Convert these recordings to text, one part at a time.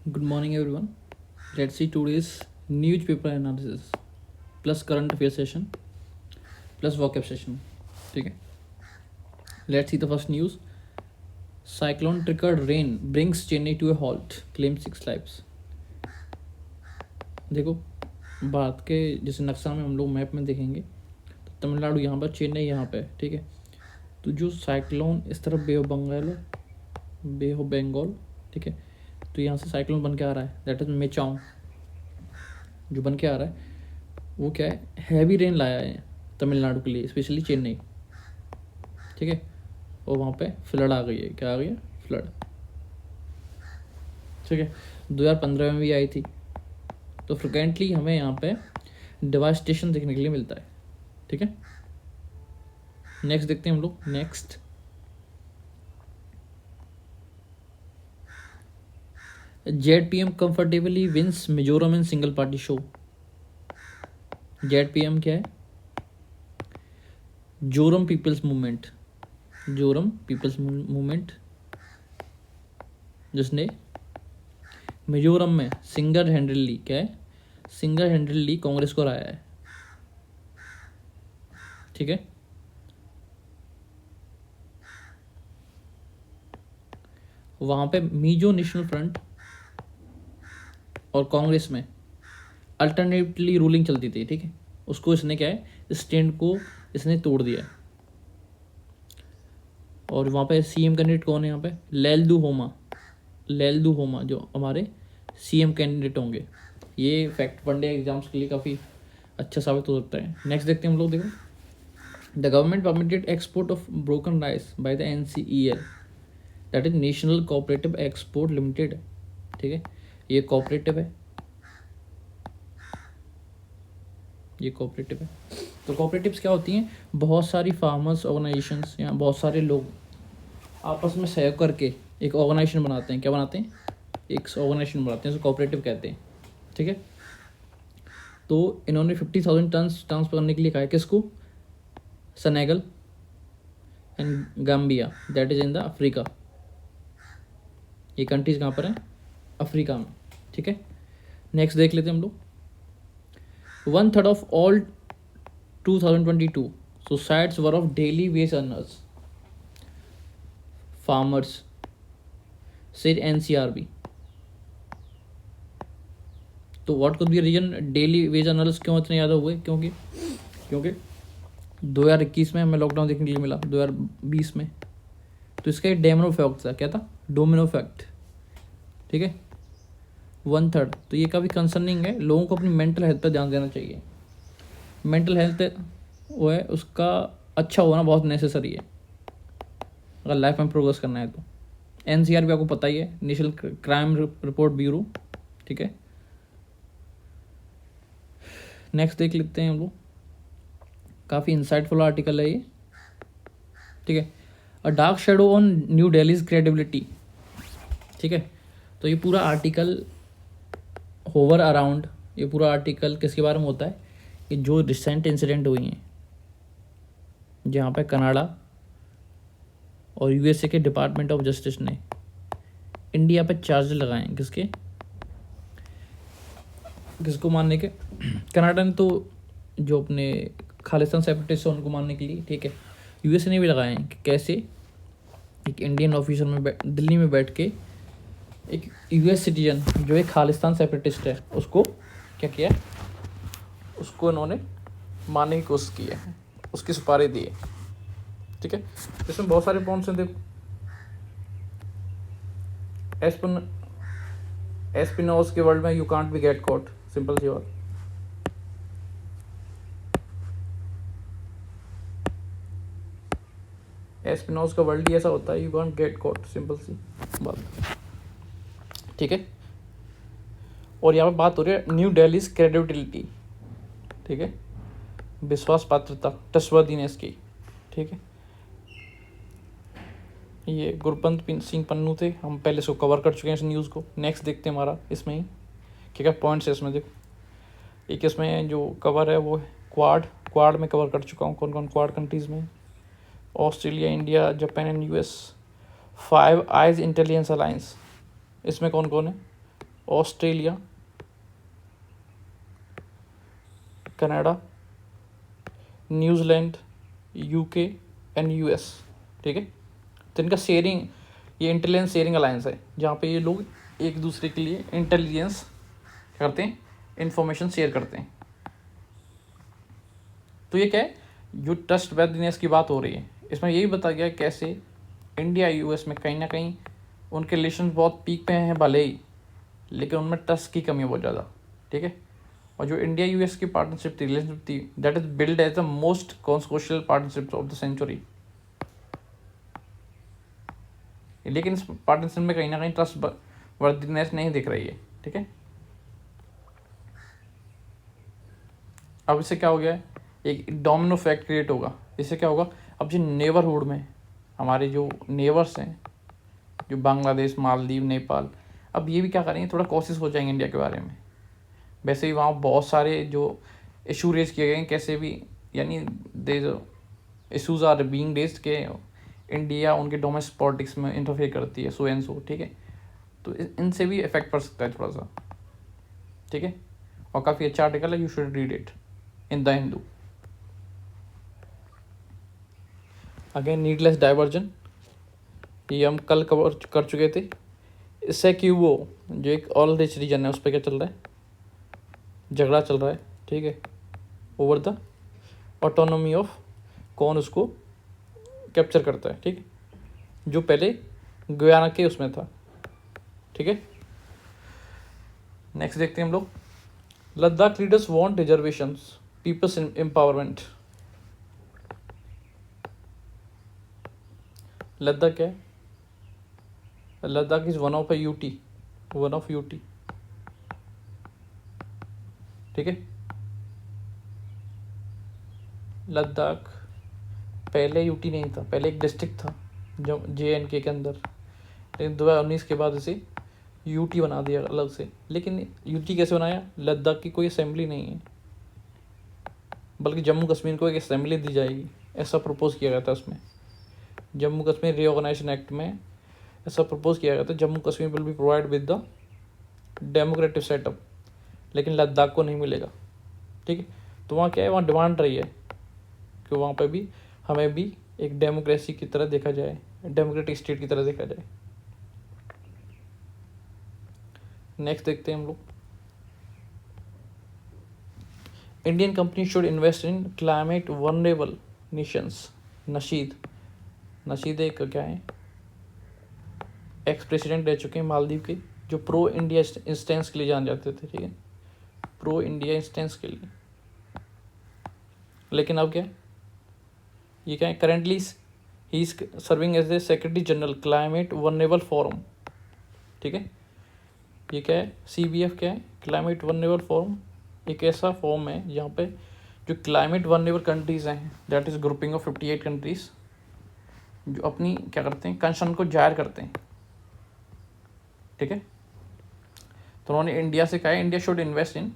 Good morning, everyone. Let's see today's newspaper analysis plus current affair session plus vocab session. ठीक है. Let's see the first news. Cyclone triggered rain brings Chennai to a halt. Claims 6 lives. देखो भारत के जैसे नक्शा में हम लोग map में देखेंगे तो तमिलनाडु यहाँ पर, चेन्नई यहाँ पे, ठीक है. तो जो साइक्लोन इस तरफ बे ऑफ बंगाल, ठीक है, तो यहाँ से साइक्लोन बन के आ रहा है, दैट इज मेचाओ जो बन के आ रहा है वो क्या है, हैवी रेन लाया है तमिलनाडु के लिए, स्पेशली चेन्नई, ठीक है. और वहाँ पे फ्लड आ गई है. क्या आ गई है? फ्लड. ठीक है. 2015 में भी आई थी. तो फ्रिक्वेंटली हमें यहाँ पे डिवास्टेशन देखने के लिए मिलता है. ठीक है. नेक्स्ट देखते हैं हम लोग. Next, ZPM comfortably wins Mizoram in single party show. ZPM क्या है? Zoram people's movement. Zoram people's movement जिसने मिजोरम में सिंगल हैंडली, क्या है, सिंगल हैंडली कांग्रेस को हराया है. ठीक है. वहां पे मिजो नेशनल फ्रंट और कांग्रेस में अल्टरनेटली रूलिंग चलती थी. ठीक है. उसको इसने क्या है, स्टैंड को इसने तोड़ दिया. और वहाँ पे सीएम कैंडिडेट कौन है? यहाँ पे लेल्दू होमा जो हमारे सीएम कैंडिडेट होंगे. ये फैक्ट वनडे एग्जाम्स के लिए काफ़ी अच्छा साबित हो सकता है. नेक्स्ट देखते हैं हम लोग. देखो, the government permitted export of broken rice by the NCEL, that is national cooperative export limited. ठीक है. ये कोऑपरेटिव है. तो कोऑपरेटिव्स क्या होती हैं? बहुत सारी फार्मर्स ऑर्गेनाइजेशंस या बहुत सारे लोग आपस में सहयोग करके एक ऑर्गेनाइजेशन बनाते हैं. क्या बनाते हैं? एक ऑर्गेनाइजेशन बनाते हैं, उसको कोऑपरेटिव कहते हैं. ठीक है. तो इन्होंने 50,000 टन ट्रांसफर करने के लिए कहा है. किसको? Senegal and Gambia, that is in the Africa. ये कंट्रीज कहाँ पर हैं? अफ्रीका में. ठीक है. नेक्स्ट देख लेते हैं हम लोग. 1/3 of all 2022 suicides were of daily wage earners, farmers, said NCRB. तो what could be reason? Daily wage earners क्यों इतने ज़्यादा हुए? क्योंकि 2021 में हमें लॉकडाउन देखने के लिए मिला, 2020 में. तो इसका एक डोमिनो इफेक्ट था. क्या था? Domino effect. ठीक है. 1/3. तो ये काफ़ी कंसर्निंग है. लोगों को अपनी मेंटल हेल्थ पर ध्यान देना चाहिए. मेंटल हेल्थ वो है, उसका अच्छा होना बहुत नेसेसरी है अगर लाइफ में प्रोग्रेस करना है तो. NCRB आपको पता ही है, नेशनल क्राइम रिपोर्ट ब्यूरो. ठीक है. नेक्स्ट देख लेते हैं हम लोग. काफ़ी इंसाइटफुल आर्टिकल है ये. ठीक है. अ dark shadow on new Delhi's credibility. ठीक है. तो ये पूरा आर्टिकल होवर अराउंड, ये पूरा आर्टिकल किसके बारे में होता है कि जो रिसेंट इंसिडेंट हुई हैं जहाँ पे कनाडा और USA के डिपार्टमेंट ऑफ जस्टिस ने इंडिया पे चार्ज लगाए हैं. किसको मारने के? कनाडा ने तो जो अपने खालिस्तान सेपरेटिस्ट है उनको मारने के लिए. ठीक है. USA ने भी लगाए हैं कि कैसे एक इंडियन ऑफिसर में दिल्ली में बैठ के एक US सिटीजन जो एक खालिस्तान सेपरेटिस्ट है उसको क्या किया, उसको इन्होंने मारने की कोशिश की है, उसकी सुपारी दी है. ठीक है. इसमें बहुत सारे पॉइंट्स हैं. देखो, एस्पिनोज के वर्ल्ड में you can't be get caught. Simple सी बात. एस्पिनोज का वर्ल्ड ही ऐसा होता है, you can't get caught. Simple सी बात. ठीक है. और यहाँ पे बात हो रही है न्यू दिल्लीज क्रेडिबिलिटी. ठीक है. विश्वास पात्रता, ट्रस्टवर्दीनेस की. ठीक है. ये गुरपंत सिंह पन्नू थे. हम पहले इसको कवर कर चुके हैं इस न्यूज़ को. नेक्स्ट देखते हैं हमारा इसमें ही क्या क्या पॉइंट्स है इसमें. देखो, एक इसमें जो कवर है वो है क्वाड में कवर कर चुका हूँ. कौन कौन क्वाड कंट्रीज़ में? Australia, India, Japan and US. 5 eyes intelligence alliance, इसमें कौन कौन है? Australia, Canada, New Zealand, UK and US. ठीक है, तो इनका शेयरिंग, ये इंटेलिजेंस शेयरिंग अलायंस है, जहाँ पे ये लोग एक दूसरे के लिए इंटेलिजेंस करते हैं, इंफॉर्मेशन शेयर करते हैं। तो ये क्या है, जो ट्रस्ट वर्दीनेस की बात हो रही है, इसमें यही बताया गया कैसे इंडिया यूएस में कहीं ना कहीं उनके रिलेशन बहुत पीक पे हैं भले ही, लेकिन उनमें ट्रस्ट की कमी है बहुत ज़्यादा। ठीक है, और जो इंडिया यूएस की पार्टनरशिप थी, रिलेशनशिप थी, that is build as the most consequential partnership of the century. लेकिन इस पार्टनरशिप में कहीं ना कहीं ट्रस्ट वर्दीनेस नहीं दिख रही है। ठीक है, अब इससे क्या हो गया है, एक डोमिनो इफेक्ट क्रिएट होगा। इससे क्या होगा, अब जो नेबरहुड में हमारे जो नेबर्स हैं, जो बांग्लादेश, मालदीव, नेपाल, अब ये भी क्या करेंगे, थोड़ा कोशिश हो जाएंगे इंडिया के बारे में। वैसे ही वहाँ बहुत सारे जो इशू रेज किए गए हैं कैसे भी, यानी दे इशूज़ आर बीइंग रेज्ड के इंडिया उनके डोमेस्टिक पॉलिटिक्स में इंटरफेयर करती है, सो एंड सो। ठीक है, तो इनसे भी इफेक्ट पड़ सकता है थोड़ा सा। ठीक है, और काफ़ी अच्छा आर्टिकल है, you should read it in the Hindu. Again needless diversion, ये हम कल कवर कर चुके थे। इससे कि वो जो एक ऑल रिच रीजन है उस पर क्या चल रहा है, झगड़ा चल रहा है। ठीक है, ओवर द ऑटोनॉमी ऑफ, कौन उसको कैप्चर करता है। ठीक है, जो पहले गुयाना के उसमें था। ठीक है, नेक्स्ट देखते हैं हम लोग, Ladakh leaders want reservations, people's empowerment. Ladakh क्या है, Ladakh is one of UT, one of UT. ठीक है, लद्दाख पहले यूटी नहीं था, पहले एक डिस्ट्रिक्ट था जो JNK के अंदर, लेकिन 2019 के बाद इसे यूटी बना दिया अलग से। लेकिन यूटी कैसे बनाया, लद्दाख की कोई असेंबली नहीं है, बल्कि जम्मू कश्मीर को एक असेंबली दी जाएगी, ऐसा प्रपोज किया गया था उसमें। जम्मू कश्मीर रीऑर्गेनाइजेशन एक्ट में ऐसा प्रपोज किया गया था, Jammu Kashmir will be provide with the democratic setup, लेकिन लद्दाख को नहीं मिलेगा। ठीक है, तो वहाँ क्या है, वहाँ डिमांड रही है कि वहाँ पे भी हमें भी एक डेमोक्रेसी की तरह देखा जाए, डेमोक्रेटिक स्टेट की तरह देखा जाए। नेक्स्ट देखते हैं हम लोग, Indian company should invest in climate vulnerable Nations. Nasheed, Nasheed एक क्या है, एक्स प्रेसिडेंट रह चुके हैं मालदीव के, जो प्रो इंडिया इंस्टेंस के लिए जान जाते थे। ठीक है, प्रो इंडिया इंस्टेंस के लिए, लेकिन अब क्या है, ये क्या है, currently he is serving as a secretary general climate vulnerable forum. ठीक है, ये क्या है, CBF क्या है, क्लाइमेट वनरेबल फोरम, एक ऐसा फॉर्म है जहाँ पे जो क्लाइमेट वनरेबल कंट्रीज़ हैं, that is grouping of 58 countries, जो अपनी क्या करते हैं, कंसर्न को जाहिर करते हैं। ठीक है, तो उन्होंने इंडिया से कहा है, India should invest in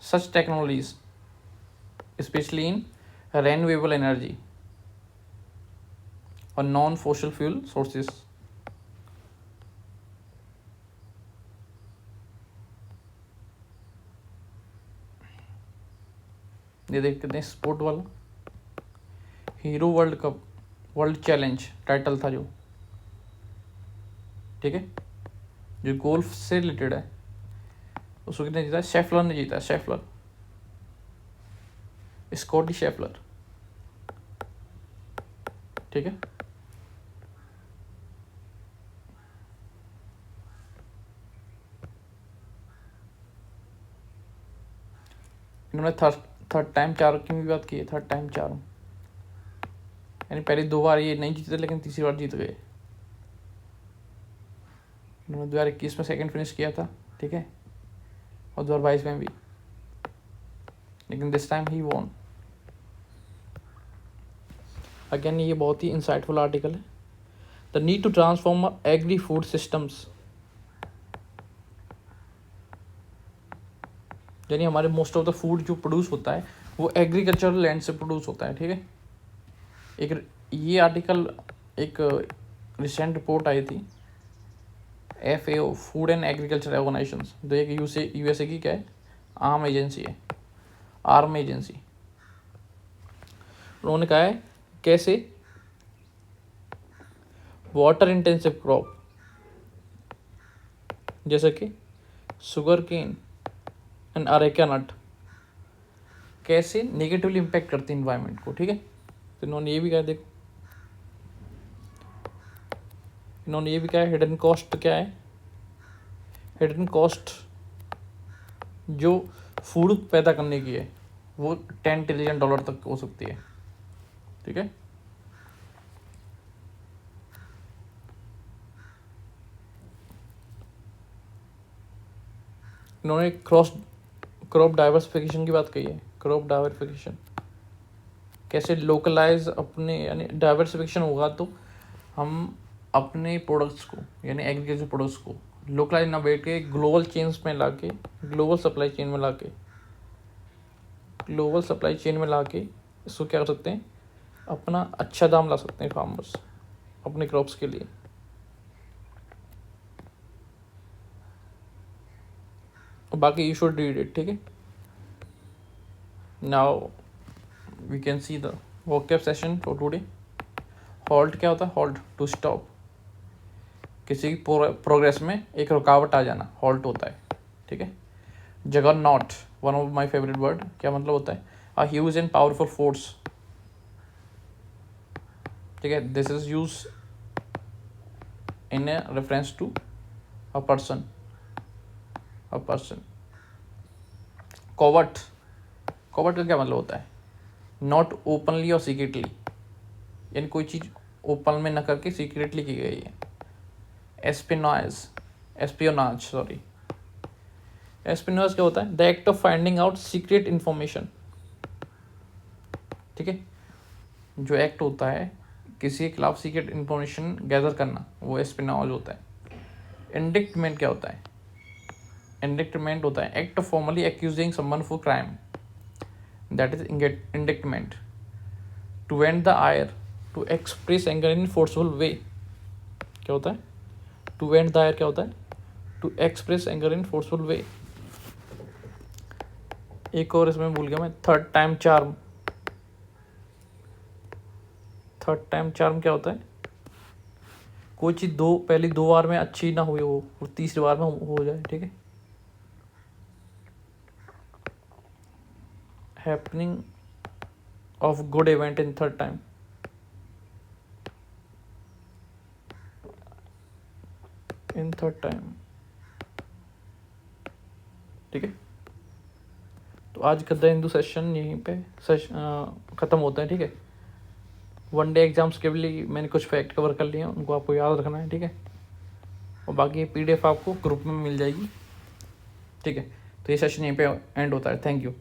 such technologies, specially in renewable energy और नॉन फॉसिल फ्यूल सोर्सेज। ये देखते हैं स्पोर्ट वाला, hero world cup, world challenge title था जो। ठीक है, जो गोल्फ से रिलेटेड है, उसको कितने जीता है, शेफलर ने जीता है, शेफलर, स्कॉटी शेफलर। ठीक है, इन्होंने थर्ड टाइम चारों की भी बात की है, थर्ड टाइम चारों, यानी पहले 2 बार ये नहीं जीते, लेकिन तीसरी बार जीत गए। इन्होंने 2021 में सेकंड फिनिश किया था। ठीक है, और 2022 में भी, लेकिन this time he won. Again ये बहुत ही इंसाइटफुल आर्टिकल है, the need to transform agri food systems, यानी हमारे मोस्ट ऑफ द फूड जो प्रोड्यूस होता है वो एग्रीकल्चरल लैंड से प्रोड्यूस होता है। ठीक है, एक ये आर्टिकल, एक रिसेंट रिपोर्ट आई थी FAO, food and agriculture organization, जो एक यूएसए की क्या है, आर्म एजेंसी है, आर्म एजेंसी। उन्होंने कहा है कैसे वाटर इंटेंसिव क्रॉप जैसे कि sugar cane and areca nut कैसे नेगेटिवली इम्पैक्ट करती है इन्वायरमेंट को, ठीक है। तो इन्होंने ये भी कहा, देखो इन्होंने ये भी कहा, हिडन कॉस्ट क्या है, हिडन कॉस्ट जो फूड पैदा करने की है वो $10 ट्रिलियन तक हो सकती है, ठीक है। इन्होंने क्रॉप डाइवर्सिफिकेशन की बात कही है। क्रॉप डाइवर्सिफिकेशन कैसे लोकलाइज अपने, यानी डाइवर्सिफिकेशन होगा तो हम अपने प्रोडक्ट्स को, यानी एग्रीकल्चर प्रोडक्ट्स को लोकलाइज ना बैठ के ग्लोबल चेन्स में ला के, ग्लोबल सप्लाई चेन में ला के इसको क्या कर सकते हैं, अपना अच्छा दाम ला सकते हैं फार्मर्स अपने क्रॉप्स के लिए। बाकी यू शुड रीड इट, ठीक है। Now we can see the vocab session for today. Halt क्या होता है, हॉल्ट टू स्टॉप, किसी प्रोग्रेस में एक रुकावट आ जाना हॉल्ट होता है, ठीक है। Juggernaut, one of my favourite word, क्या मतलब होता है, a huge and powerful force, ठीक है। This is use in a reference to a person. Covert का क्या मतलब होता है, नॉट ओपनली और सीक्रेटली, यानी कोई चीज़ ओपन में न करके सीक्रेटली की गई है। एस्पियोनाज क्या होता है, the act of finding out secret information, ठीक है। जो एक्ट होता है किसी के खिलाफ सीक्रेट इंफॉर्मेशन गैदर करना, वो एस्पियोनाज होता है। इंडिक्टमेंट क्या होता है, इंडिक्टमेंट होता है act of formally accusing someone for crime, that is indictment. To vent the ire, to express anger in forceful way, क्या होता है, टू वेंट द आयर क्या होता है, to express anger in forceful way. एक और इसमें भूल गया मैं, थर्ड टाइम चार्म क्या होता है, कोई चीज़ पहली दो बार में अच्छी ना हुई हो और तीसरी बार में हो जाए, ठीक है। Happening of good event in third time, ठीक है। तो आज का द हिंदू सेशन यहीं पे ख़त्म होता है, ठीक है। वन डे एग्जाम्स के लिए मैंने कुछ फैक्ट कवर कर लिए हैं, उनको आपको याद रखना है, ठीक है। और बाकी PDF आपको ग्रुप में मिल जाएगी, ठीक है। तो ये सेशन यहीं पे एंड होता है। Thank you.